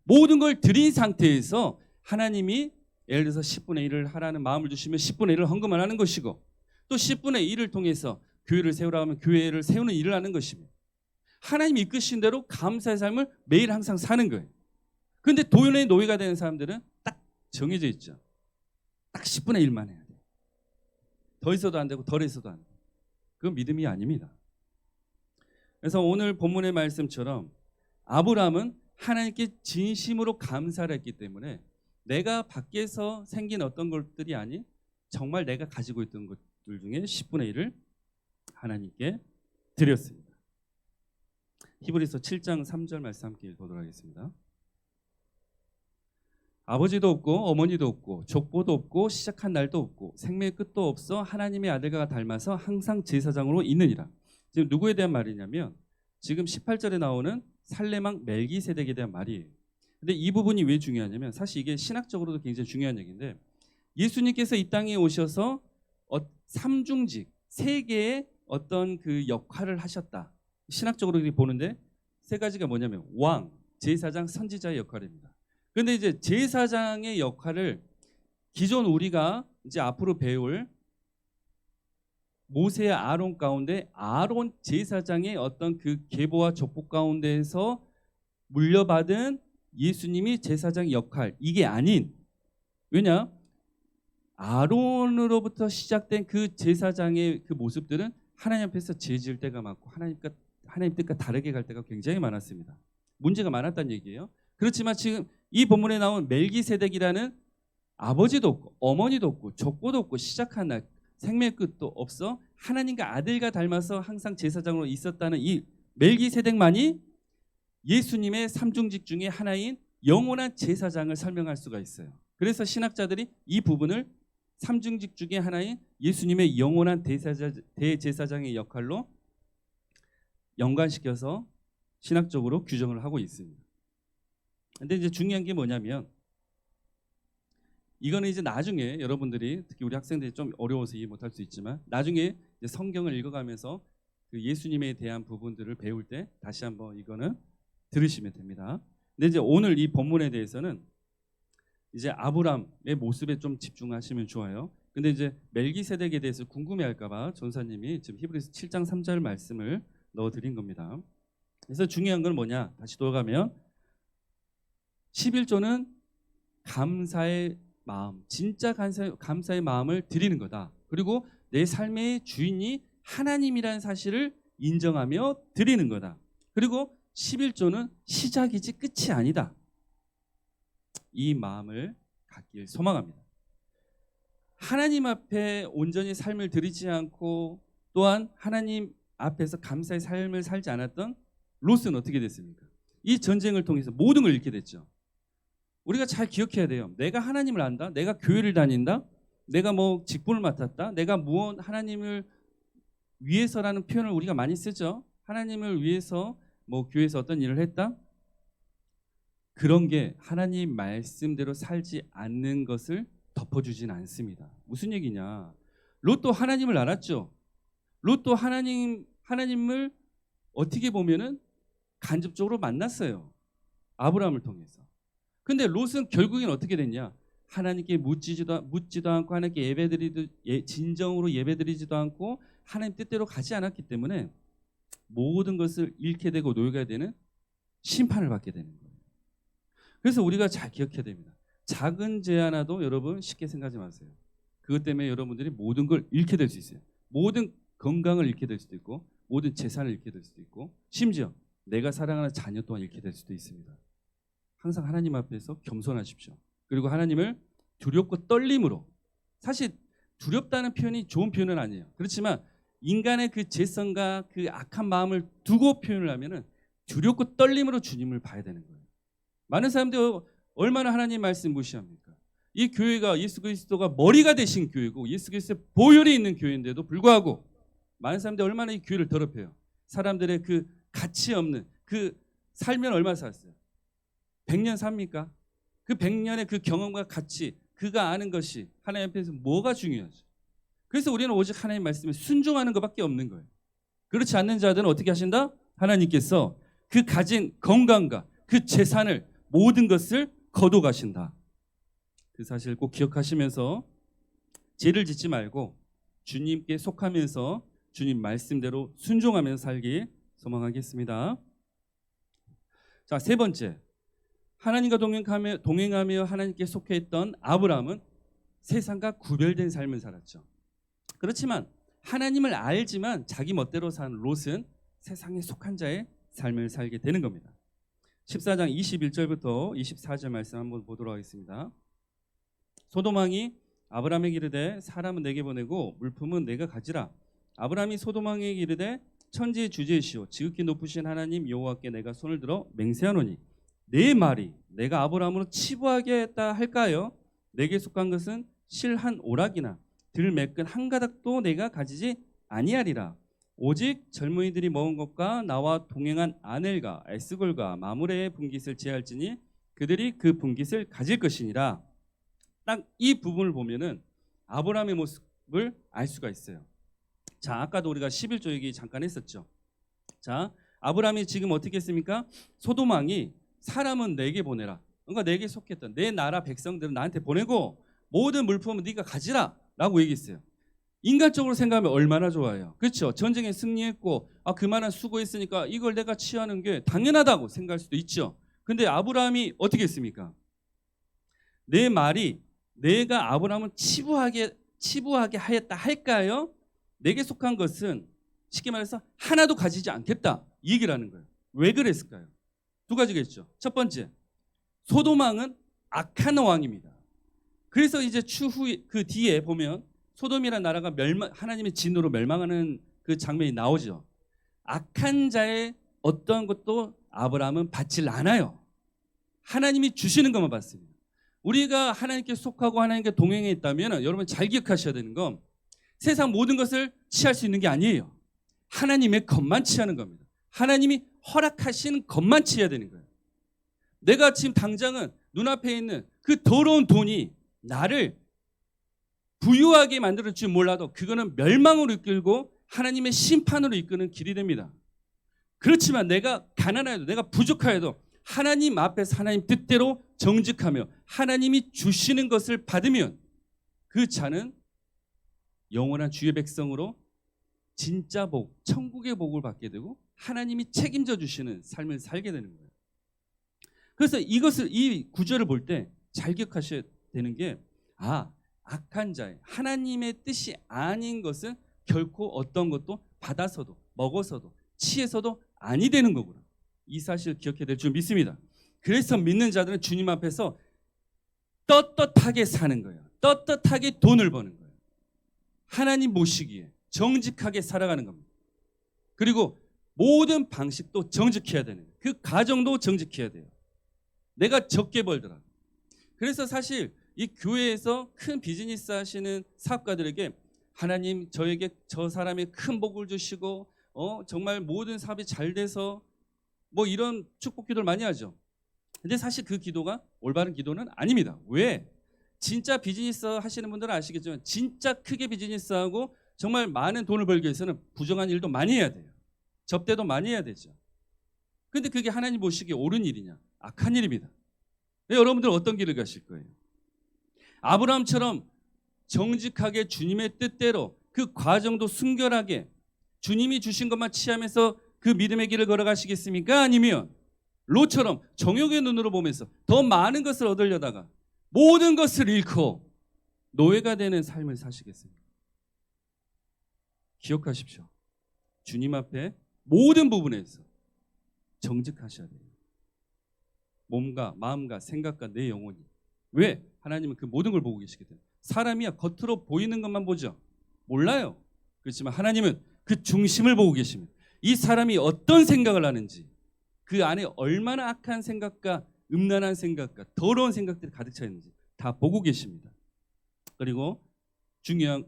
모든 걸 드린 상태에서 하나님이 예를 들어서 10분의 1을 하라는 마음을 주시면 10분의 1을 헌금을 하는 것이고 또 10분의 1을 통해서 교회를 세우라 하면 교회를 세우는 일을 하는 것입니다. 하나님이 이끄신 대로 감사의 삶을 매일 항상 사는 거예요. 그런데 돈의 노예가 되는 사람들은 딱 정해져 있죠. 딱 10분의 1만 해야 돼요. 더 있어도 안 되고 덜 있어도 안 돼요. 그건 믿음이 아닙니다. 그래서 오늘 본문의 말씀처럼 아브라함은 하나님께 진심으로 감사를 했기 때문에 내가 밖에서 생긴 어떤 것들이 아닌 정말 내가 가지고 있던 것들 중에 10분의 1을 하나님께 드렸습니다. 히브리서 7장 3절 말씀 함께 읽도록 하겠습니다. 아버지도 없고 어머니도 없고 족보도 없고 시작한 날도 없고 생명의 끝도 없어 하나님의 아들과 닮아서 항상 제사장으로 있느니라. 지금 누구에 대한 말이냐면 지금 18절에 나오는 살렘 왕 멜기세덱에 대한 말이에요. 근데 이 부분이 왜 중요하냐면 사실 이게 신학적으로도 굉장히 중요한 얘기인데 예수님께서 이 땅에 오셔서 삼중직 세 개의 어떤 그 역할을 하셨다. 신학적으로 보는데 세 가지가 뭐냐면 왕, 제사장, 선지자의 역할입니다. 그런데 이제 제사장의 역할을 기존 우리가 이제 앞으로 배울 모세와 아론 가운데 아론 제사장의 어떤 그 계보와 족보 가운데에서 물려받은 예수님이 제사장 역할 이게 아닌 왜냐 아론으로부터 시작된 그 제사장의 그 모습들은 하나님 앞에서 죄지을 때가 많고 하나님 뜻과 다르게 갈 때가 굉장히 많았습니다. 문제가 많았다는 얘기예요. 그렇지만 지금 이 본문에 나온 멜기세덱이라는 아버지도 없고 어머니도 없고 족보도 없고 시작한 날 생명의 끝도 없어 하나님과 아들과 닮아서 항상 제사장으로 있었다는 이 멜기세덱만이 예수님의 삼중직 중에 하나인 영원한 제사장을 설명할 수가 있어요. 그래서 신학자들이 이 부분을 삼중직 중에 하나인 예수님의 영원한 대제사장의 역할로 연관시켜서 신학적으로 규정을 하고 있습니다. 근데 이제 중요한 게 뭐냐면 이거는 이제 나중에 여러분들이 특히 우리 학생들이 좀 어려워서 이해 못할 수 있지만 나중에 이제 성경을 읽어가면서 그 예수님에 대한 부분들을 배울 때 다시 한번 이거는 들으시면 됩니다. 근데 이제 오늘 이 본문에 대해서는 이제 아브람의 모습에 좀 집중하시면 좋아요. 근데 이제 멜기세덱에 대해서 궁금해할까봐 전사님이 지금 히브리서 7장 3절 말씀을 넣어드린 겁니다. 그래서 중요한 건 뭐냐? 다시 돌아가면 11조는 감사의 마음, 진짜 감사의 마음을 드리는 거다. 그리고 내 삶의 주인이 하나님이라는 사실을 인정하며 드리는 거다. 그리고 11조는 시작이지 끝이 아니다. 이 마음을 갖길 소망합니다. 하나님 앞에 온전히 삶을 드리지 않고 또한 하나님 앞에서 감사의 삶을 살지 않았던 롯은 어떻게 됐습니까? 이 전쟁을 통해서 모든 걸 잃게 됐죠. 우리가 잘 기억해야 돼요. 내가 하나님을 안다. 내가 교회를 다닌다. 내가 뭐 직분을 맡았다. 내가 무언 하나님을 위해서라는 표현을 우리가 많이 쓰죠. 하나님을 위해서 뭐 교회에서 어떤 일을 했다. 그런 게 하나님 말씀대로 살지 않는 것을 덮어주진 않습니다. 무슨 얘기냐? 롯도 하나님을 알았죠. 롯도 하나님을 어떻게 보면은 간접적으로 만났어요. 아브라함을 통해서. 근데 롯은 결국엔 어떻게 됐냐? 하나님께 묻지도 않고 하나님께 진정으로 예배드리지도 않고 하나님 뜻대로 가지 않았기 때문에 모든 것을 잃게 되고 놓여야 되는 심판을 받게 되는 거예요. 그래서 우리가 잘 기억해야 됩니다. 작은 죄 하나도 여러분 쉽게 생각하지 마세요. 그것 때문에 여러분들이 모든 걸 잃게 될 수 있어요. 모든 건강을 잃게 될 수도 있고 모든 재산을 잃게 될 수도 있고 심지어 내가 사랑하는 자녀 또한 잃게 될 수도 있습니다. 항상 하나님 앞에서 겸손하십시오. 그리고 하나님을 두렵고 떨림으로, 사실 두렵다는 표현이 좋은 표현은 아니에요. 그렇지만 인간의 그 죄성과 그 악한 마음을 두고 표현을 하면은 두렵고 떨림으로 주님을 봐야 되는 거예요. 많은 사람들이 얼마나 하나님 말씀 무시합니까? 이 교회가 예수 그리스도가 머리가 되신 교회고 예수 그리스도의 보혈이 있는 교회인데도 불구하고 많은 사람들이 얼마나 이 교회를 더럽혀요. 사람들의 그 가치 없는 그 살면 얼마나 살았어요? 100년 삽니까? 그 100년의 그 경험과 가치, 그가 아는 것이 하나님 앞에서 뭐가 중요하죠? 그래서 우리는 오직 하나님 말씀에 순종하는 것밖에 없는 거예요. 그렇지 않는 자들은 어떻게 하신다? 하나님께서 그 가진 건강과 그 재산을 모든 것을 거둬가신다. 그 사실을 꼭 기억하시면서 죄를 짓지 말고 주님께 속하면서 주님 말씀대로 순종하면서 살기 소망하겠습니다. 자, 세 번째, 하나님과 동행하며 하나님께 속해 있던 아브라함은 세상과 구별된 삶을 살았죠. 그렇지만 하나님을 알지만 자기 멋대로 산 롯은 세상에 속한 자의 삶을 살게 되는 겁니다. 14장 21절부터 24절 말씀 한번 보도록 하겠습니다. 소돔왕이 아브라함에게 이르되 사람은 내게 보내고 물품은 내가 가지라. 아브라함이 소돔왕에게 이르되 천지의 주제시오 지극히 높으신 하나님 여호와께 내가 손을 들어 맹세하노니 내 말이 내가 아브라함으로 치부하겠다 할까요? 내게 속한 것은 실 한 오락이나 들 매끈 한 가닥도 내가 가지지 아니하리라. 오직 젊은이들이 먹은 것과 나와 동행한 아넬과 에스골과 마므레의 분깃을 제할지니 그들이 그 분깃을 가질 것이니라. 딱 이 부분을 보면은 아브라함의 모습을 알 수가 있어요. 자, 아까도 우리가 11조 얘기 잠깐 했었죠. 자, 아브라함이 지금 어떻게 했습니까? 소돔 왕이 사람은 내게 보내라. 그러니까 내게 속했던 내 나라 백성들은 나한테 보내고 모든 물품은 네가 가지라 라고 얘기했어요. 인간적으로 생각하면 얼마나 좋아요. 그렇죠? 전쟁에 승리했고 그만한 수고했으니까 이걸 내가 취하는 게 당연하다고 생각할 수도 있죠. 근데 아브라함이 어떻게 했습니까? 내 말이 내가 아브라함을 치부하게 하였다 할까요? 내게 속한 것은 쉽게 말해서 하나도 가지지 않겠다 이 얘기를 하는 거예요. 왜 그랬을까요? 두 가지겠죠. 첫 번째, 소돔 왕은 악한 왕입니다. 그래서 이제 추후 그 뒤에 보면 소돔이라는 나라가 하나님의 진노로 멸망하는 그 장면이 나오죠. 악한 자의 어떠한 것도 아브라함은 받질 않아요. 하나님이 주시는 것만 받습니다. 우리가 하나님께 속하고 하나님께 동행해 있다면 여러분 잘 기억하셔야 되는 건 세상 모든 것을 취할 수 있는 게 아니에요. 하나님의 것만 취하는 겁니다. 하나님이 허락하신 것만 취해야 되는 거예요. 내가 지금 당장은 눈앞에 있는 그 더러운 돈이 나를 부유하게 만들어 줄지 몰라도 그거는 멸망으로 이끌고 하나님의 심판으로 이끄는 길이 됩니다. 그렇지만 내가 가난하여도 내가 부족하여도 하나님 앞에서 하나님 뜻대로 정직하며 하나님이 주시는 것을 받으면 그 자는 영원한 주의 백성으로 진짜 복, 천국의 복을 받게 되고 하나님이 책임져 주시는 삶을 살게 되는 거예요. 그래서 이 구절을 볼 때 잘 기억하셔야 되는 게 악한 자의 하나님의 뜻이 아닌 것은 결코 어떤 것도 받아서도 먹어서도 취해서도 아니 되는 거구나. 이 사실을 기억해야 될 줄 믿습니다. 그래서 믿는 자들은 주님 앞에서 떳떳하게 사는 거예요. 떳떳하게 돈을 버는 거예요. 하나님 모시기에 정직하게 살아가는 겁니다. 그리고 모든 방식도 정직해야 되는 거예요. 그 가정도 정직해야 돼요. 내가 적게 벌더라도. 그래서 사실 이 교회에서 큰 비즈니스 하시는 사업가들에게 하나님 저에게 저 사람의 큰 복을 주시고 정말 모든 사업이 잘 돼서 뭐 이런 축복 기도를 많이 하죠. 근데 사실 그 기도가 올바른 기도는 아닙니다. 왜? 진짜 비즈니스 하시는 분들은 아시겠지만 진짜 크게 비즈니스하고 정말 많은 돈을 벌기 위해서는 부정한 일도 많이 해야 돼요. 접대도 많이 해야 되죠. 근데 그게 하나님 보시기에 옳은 일이냐? 악한 일입니다. 여러분들 어떤 길을 가실 거예요? 아브라함처럼 정직하게 주님의 뜻대로 그 과정도 순결하게 주님이 주신 것만 취하면서 그 믿음의 길을 걸어가시겠습니까? 아니면 롯처럼 정욕의 눈으로 보면서 더 많은 것을 얻으려다가 모든 것을 잃고 노예가 되는 삶을 사시겠습니까? 기억하십시오. 주님 앞에 모든 부분에서 정직하셔야 돼요. 몸과 마음과 생각과 내 영혼이. 왜? 하나님은 그 모든 걸 보고 계시기 때문에. 사람이야 겉으로 보이는 것만 보죠. 몰라요. 그렇지만 하나님은 그 중심을 보고 계십니다. 이 사람이 어떤 생각을 하는지, 그 안에 얼마나 악한 생각과 음란한 생각과 더러운 생각들이 가득 차 있는지 다 보고 계십니다. 그리고 중요한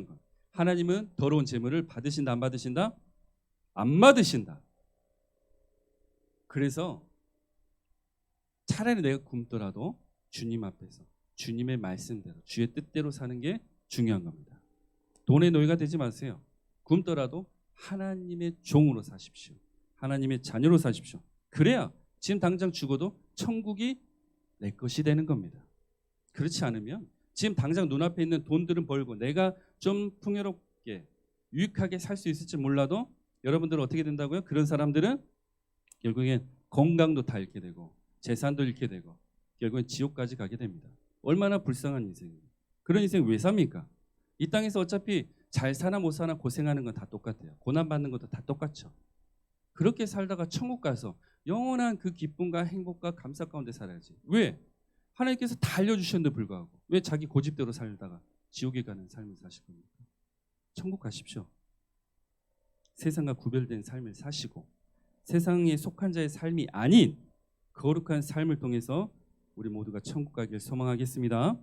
것, 하나님은 더러운 재물을 받으신다 안 받으신다? 안 받으신다. 그래서 차라리 내가 굶더라도 주님 앞에서 주님의 말씀대로 주의 뜻대로 사는 게 중요한 겁니다. 돈의 노예가 되지 마세요. 굶더라도 하나님의 종으로 사십시오. 하나님의 자녀로 사십시오. 그래야 지금 당장 죽어도 천국이 내 것이 되는 겁니다. 그렇지 않으면 지금 당장 눈앞에 있는 돈들은 벌고 내가 좀 풍요롭게 유익하게 살 수 있을지 몰라도 여러분들은 어떻게 된다고요? 그런 사람들은 결국엔 건강도 다 잃게 되고 재산도 잃게 되고 결국엔 지옥까지 가게 됩니다. 얼마나 불쌍한 인생이에요. 그런 인생 왜 삽니까? 이 땅에서 어차피 잘 사나 못 사나 고생하는 건 다 똑같아요. 고난받는 것도 다 똑같죠. 그렇게 살다가 천국 가서 영원한 그 기쁨과 행복과 감사 가운데 살아야지. 왜? 하나님께서 다 알려주셨는데 불구하고 왜 자기 고집대로 살다가 지옥에 가는 삶을 사실 겁니까? 천국 가십시오. 세상과 구별된 삶을 사시고 세상에 속한 자의 삶이 아닌 거룩한 삶을 통해서 우리 모두가 천국 가길 소망하겠습니다.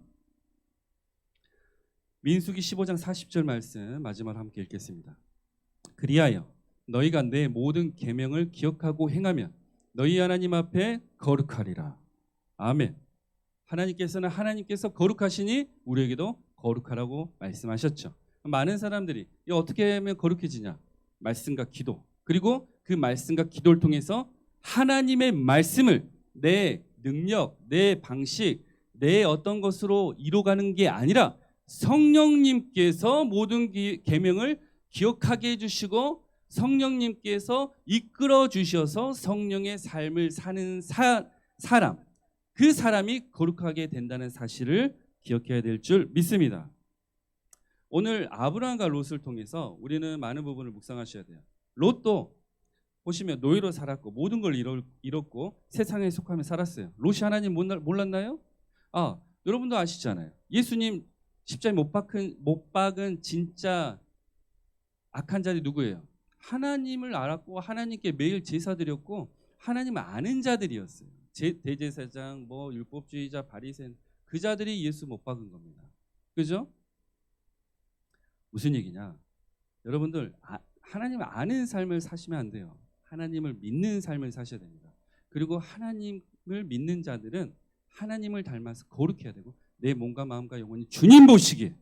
민수기 15장 40절 말씀 마지막으로 함께 읽겠습니다. 그리하여 너희가 내 모든 계명을 기억하고 행하면 너희 하나님 앞에 거룩하리라. 아멘. 하나님께서 거룩하시니 우리에게도 거룩하라고 말씀하셨죠. 많은 사람들이 어떻게 하면 거룩해지냐? 말씀과 기도. 그리고 그 말씀과 기도를 통해서 하나님의 말씀을 내 능력, 내 방식, 내 어떤 것으로 이루어가는 게 아니라 성령님께서 모든 계명을 기억하게 해주시고 성령님께서 이끌어 주셔서 성령의 삶을 사는 사람, 그 사람이 거룩하게 된다는 사실을 기억해야 될 줄 믿습니다. 오늘 아브라함과 롯을 통해서 우리는 많은 부분을 묵상하셔야 돼요. 롯도 보시면 노예로 살았고 모든 걸 잃었고 세상에 속하며 살았어요. 롯이 하나님 몰랐나요? 여러분도 아시잖아요. 예수님 십자가에 못 박은 진짜 악한 자들이 누구예요? 하나님을 알았고 하나님께 매일 제사 드렸고 하나님을 아는 자들이었어요. 대제사장, 율법주의자, 바리새인 그 자들이 예수 못 박은 겁니다. 그죠? 무슨 얘기냐? 여러분들 하나님을 아는 삶을 사시면 안 돼요. 하나님을 믿는 삶을 사셔야 됩니다. 그리고 하나님을 믿는 자들은 하나님을 닮아서 거룩해야 되고 내 몸과 마음과 영혼이 주님 보시기에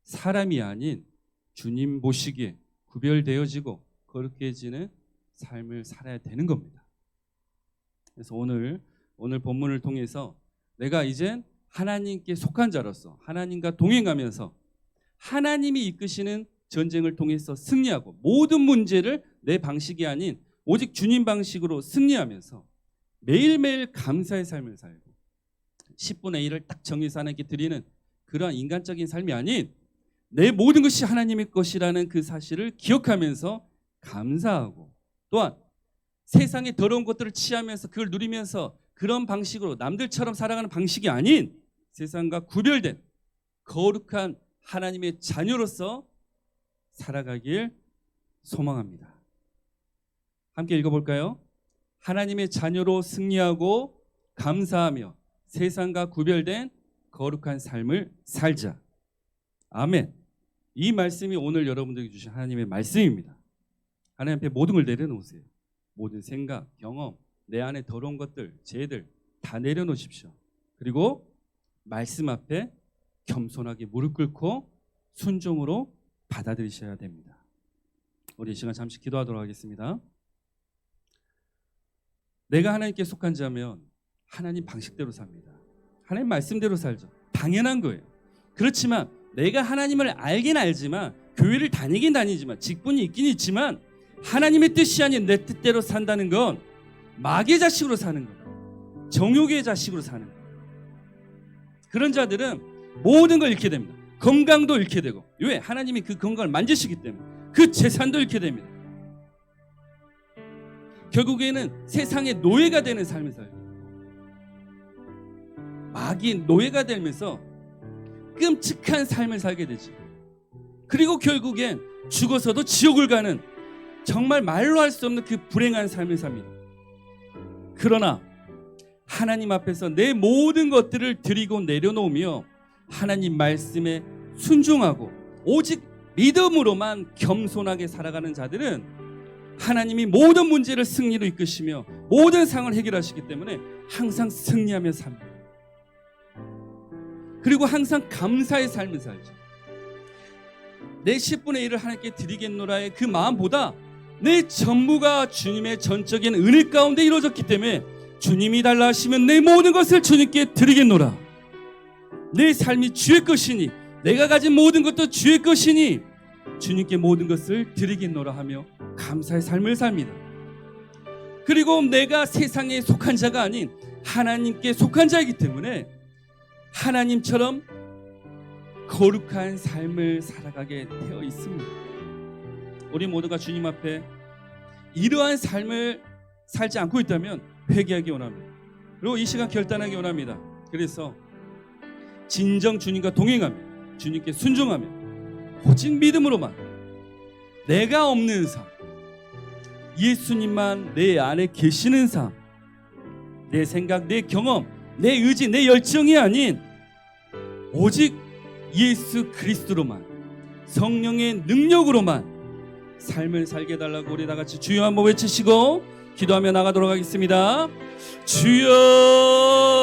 사람이 아닌 주님 보시기에 구별되어지고 거룩해지는 삶을 살아야 되는 겁니다. 그래서 오늘 본문을 통해서 내가 이젠 하나님께 속한 자로서 하나님과 동행하면서 하나님이 이끄시는 전쟁을 통해서 승리하고 모든 문제를 내 방식이 아닌 오직 주님 방식으로 승리하면서 매일매일 감사의 삶을 살고 10분의 1을 딱 정해서 하나님께 드리는 그러한 인간적인 삶이 아닌 내 모든 것이 하나님의 것이라는 그 사실을 기억하면서 감사하고, 또한 세상의 더러운 것들을 취하면서 그걸 누리면서 그런 방식으로 남들처럼 살아가는 방식이 아닌 세상과 구별된 거룩한 하나님의 자녀로서 살아가길 소망합니다. 함께 읽어볼까요? 하나님의 자녀로 승리하고 감사하며 세상과 구별된 거룩한 삶을 살자. 아멘. 이 말씀이 오늘 여러분들에게 주신 하나님의 말씀입니다. 하나님 앞에 모든 걸 내려놓으세요. 모든 생각, 경험, 내 안에 더러운 것들, 죄들 다 내려놓으십시오. 그리고 말씀 앞에 겸손하게 무릎 꿇고 순종으로 받아들이셔야 됩니다. 우리 이 시간 잠시 기도하도록 하겠습니다. 내가 하나님께 속한 자면 하나님 방식대로 삽니다. 하나님 말씀대로 살죠. 당연한 거예요. 그렇지만 내가 하나님을 알긴 알지만, 교회를 다니긴 다니지만, 직분이 있긴 있지만 하나님의 뜻이 아닌 내 뜻대로 산다는 건 마귀의 자식으로 사는 거예요. 정욕의 자식으로 사는 거예요. 그런 자들은 모든 걸 잃게 됩니다. 건강도 잃게 되고, 왜? 하나님이 그 건강을 만지시기 때문에. 그 재산도 잃게 됩니다. 결국에는 세상의 노예가 되는 삶을 살고, 마귀의 노예가 되면서 끔찍한 삶을 살게 되죠. 그리고 결국엔 죽어서도 지옥을 가는 정말 말로 할 수 없는 그 불행한 삶을 삽니다. 그러나 하나님 앞에서 내 모든 것들을 드리고 내려놓으며 하나님 말씀에 순종하고 오직 믿음으로만 겸손하게 살아가는 자들은 하나님이 모든 문제를 승리로 이끄시며 모든 상황을 해결하시기 때문에 항상 승리하며 삽니다. 그리고 항상 감사의 삶을 살죠. 내 10분의 1을 하나님께 드리겠노라의 그 마음보다 내 전부가 주님의 전적인 은혜 가운데 이루어졌기 때문에 주님이 달라 하시면 내 모든 것을 주님께 드리겠노라. 내 삶이 주의 것이니, 내가 가진 모든 것도 주의 것이니 주님께 모든 것을 드리겠노라 하며 감사의 삶을 삽니다. 그리고 내가 세상에 속한 자가 아닌 하나님께 속한 자이기 때문에 하나님처럼 거룩한 삶을 살아가게 되어 있습니다. 우리 모두가 주님 앞에 이러한 삶을 살지 않고 있다면 회개하기 원합니다. 그리고 이 시간 결단하기 원합니다. 그래서 진정 주님과 동행하며 주님께 순종하며 오직 믿음으로만 내가 없는 삶, 예수님만 내 안에 계시는 삶, 내 생각, 내 경험, 내 의지, 내 열정이 아닌 오직 예수 그리스도로만, 성령의 능력으로만 삶을 살게 해달라고 우리 다같이 주여 한번 외치시고 기도하며 나가도록 하겠습니다. 주여.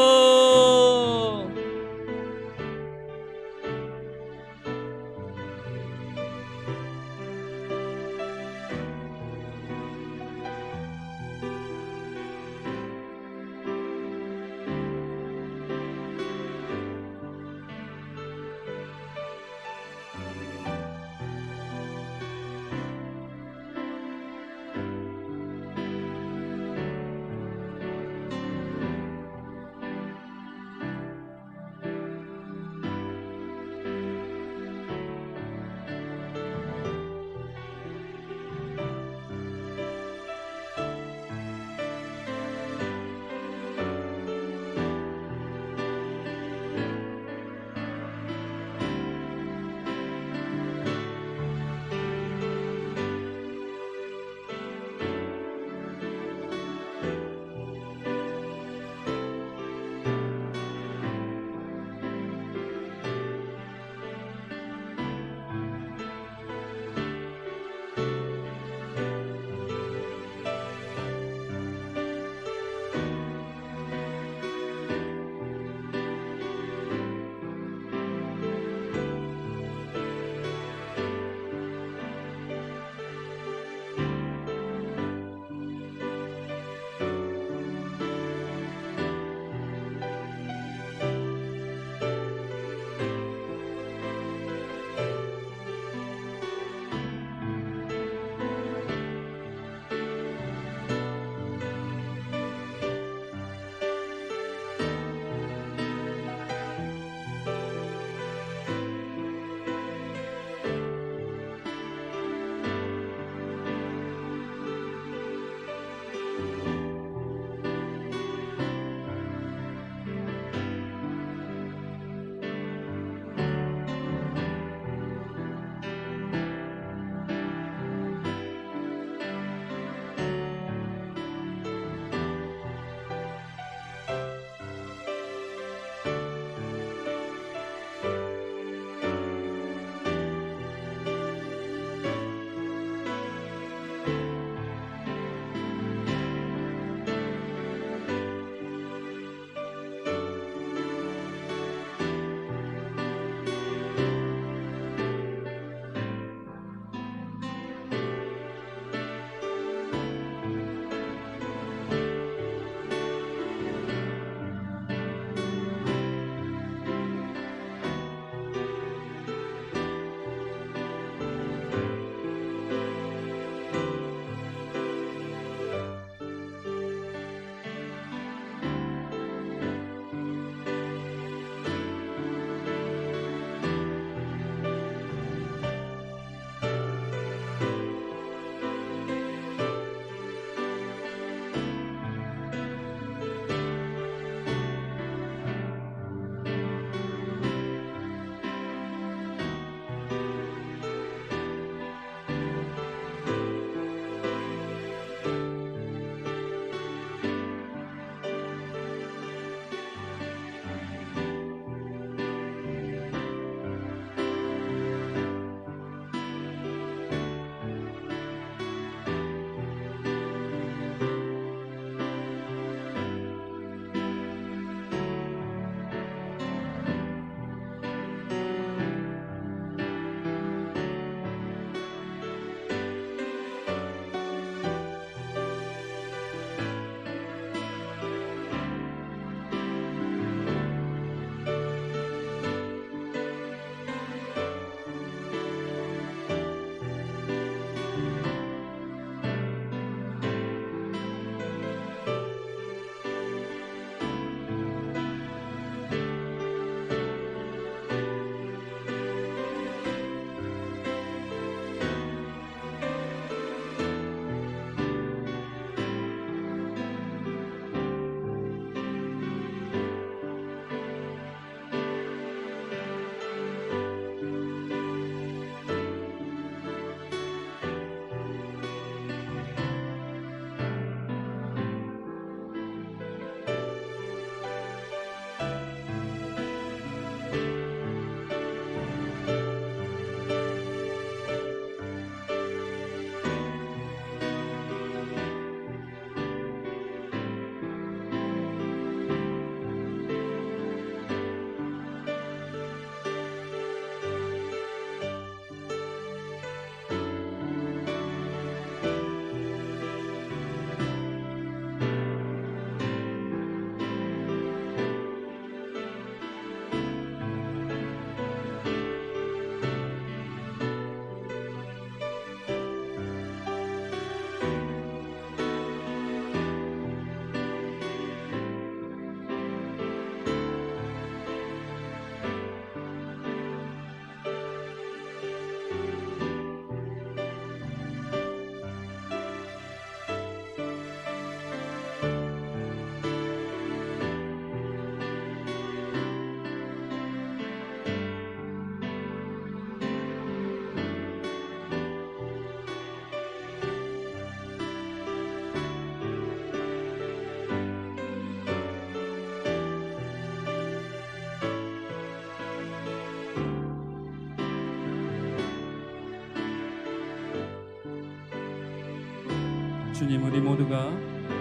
주님, 우리 모두가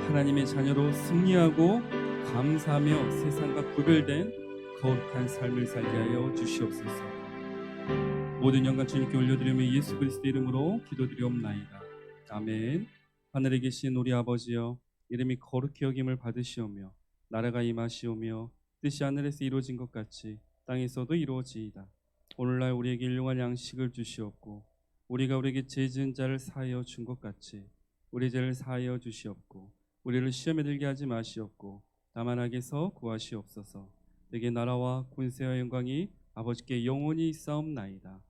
하나님의 자녀로 승리하고 감사하며 세상과 구별된 거룩한 삶을 살게 하여 주시옵소서. 모든 영광 주님께 올려드리며 예수 그리스도 이름으로 기도드리옵나이다. 아멘. 하늘에 계신 우리 아버지여, 이름이 거룩히 여김을 받으시오며 나라가 임하시오며 뜻이 하늘에서 이루어진 것 같이 땅에서도 이루어지이다. 오늘날 우리에게 일용할 양식을 주시옵고 우리가 우리에게 죄 지은 자를 사하여 준 것 같이 우리 죄를 사하여 주시옵고 우리를 시험에 들게 하지 마시옵고 다만 악에서 구하시옵소서. 내게 나라와 권세와 영광이 아버지께 영원히 있사옵나이다.